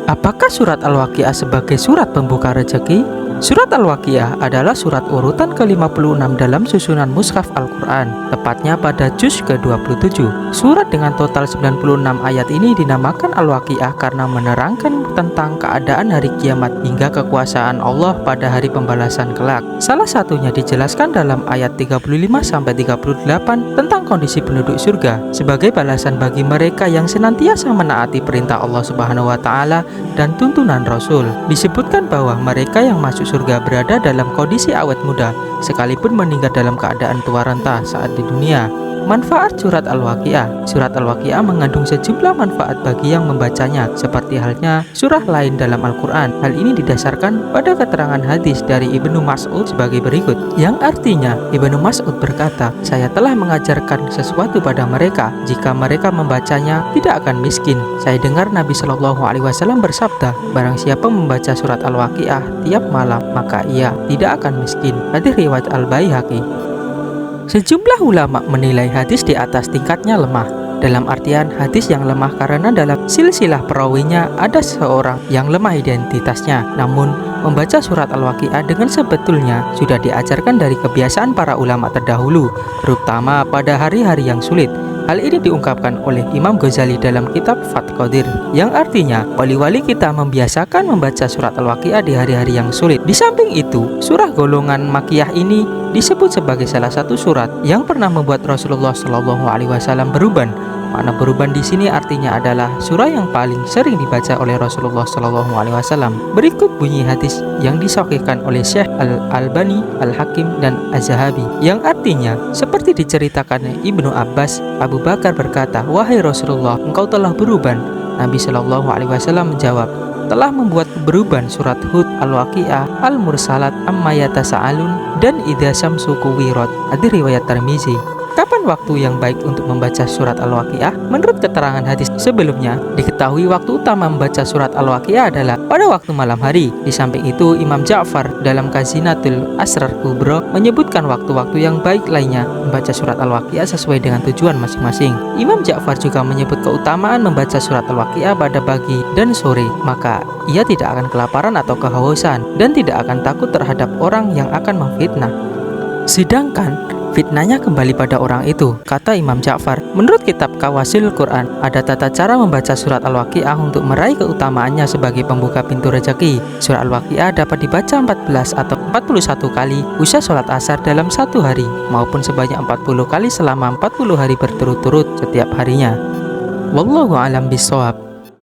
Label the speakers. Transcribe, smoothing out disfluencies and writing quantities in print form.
Speaker 1: Apakah surat Al-Waqiah sebagai surat pembuka rezeki? Surat Al-Waqiah adalah surat urutan ke-56 dalam susunan Mushaf Al-Quran, tepatnya pada juz ke-27. Surat dengan total 96 ayat ini dinamakan Al-Waqiah karena menerangkan tentang keadaan hari kiamat hingga kekuasaan Allah pada hari pembalasan kelak. Salah satunya dijelaskan dalam ayat 35-38 tentang kondisi penduduk surga sebagai balasan bagi mereka yang senantiasa menaati perintah Allah Subhanahu wa Ta'ala dan tuntunan Rasul. Disebutkan bahwa mereka yang masuk surga berada dalam kondisi awet muda, sekalipun meninggal dalam keadaan tua renta saat di dunia. Manfaat surat Al-Waqiah. Surat Al-Waqiah mengandung sejumlah manfaat bagi yang membacanya, seperti halnya surah lain dalam Al-Quran. Hal ini didasarkan pada keterangan hadis dari Ibnu Mas'ud sebagai berikut, yang artinya Ibnu Mas'ud berkata, "Saya telah mengajarkan sesuatu pada mereka, jika mereka membacanya tidak akan miskin." Saya dengar Nabi Shallallahu Alaihi Wasallam bersabda, "Barang siapa membaca surat Al-Waqiah tiap malam, maka ia tidak akan miskin." Hadis riwayat Al-Baihaqi. Sejumlah ulama menilai hadis di atas tingkatnya lemah. Dalam artian hadis yang lemah karena dalam silsilah perawinya ada seorang yang lemah identitasnya. Namun membaca surat Al-Waqiah dengan sebetulnya sudah diajarkan dari kebiasaan para ulama terdahulu, terutama pada hari-hari yang sulit. Hal ini diungkapkan oleh Imam Ghazali dalam kitab Fath Qadir, yang artinya wali-wali kita membiasakan membaca surat Al-Waqiah di hari-hari yang sulit. Di samping itu, surah golongan Makkiyah ini disebut sebagai salah satu surat yang pernah membuat Rasulullah Shallallahu Alaihi Wasallam beruban. Makna beruban di sini artinya adalah surah yang paling sering dibaca oleh Rasulullah Shallallahu Alaihi Wasallam. Berikut bunyi hadis yang disahihkan oleh Syekh Al-Albani, Al-Hakim, dan Az-Zahabi, yang artinya seperti diceritakan Ibnu Abbas, Abu Bakar berkata, "Wahai Rasulullah, engkau telah beruban." Nabi Shallallahu Alaihi Wasallam menjawab, "Telah membuat beruban surat Hud, Al-Waqiah, Al-Mursalat, Amma Yatasa'alun, dan Idza Syamsu Kuwirat." Hadis riwayat Tirmizi. Kapan waktu yang baik untuk membaca surat Al-Waqiah? Menurut keterangan hadis sebelumnya, diketahui waktu utama membaca surat Al-Waqiah adalah pada waktu malam hari. Di samping itu, Imam Ja'far dalam Khazinatul Asrar Kubra menyebutkan waktu-waktu yang baik lainnya membaca surat Al-Waqiah sesuai dengan tujuan masing-masing. Imam Ja'far juga menyebut keutamaan membaca surat Al-Waqiah pada pagi dan sore, maka ia tidak akan kelaparan atau kehausan dan tidak akan takut terhadap orang yang akan memfitnah. Sedangkan fitnahnya kembali pada orang itu, kata Imam Ja'far. Menurut kitab Kawasil Quran, ada tata cara membaca surat Al-Waqiah untuk meraih keutamaannya sebagai pembuka pintu rezeki. Surat Al-Waqiah dapat dibaca 14 atau 41 kali usai sholat asar dalam satu hari, maupun sebanyak 40 kali selama 40 hari berturut-turut setiap harinya. Wallahu a'lam bishawab.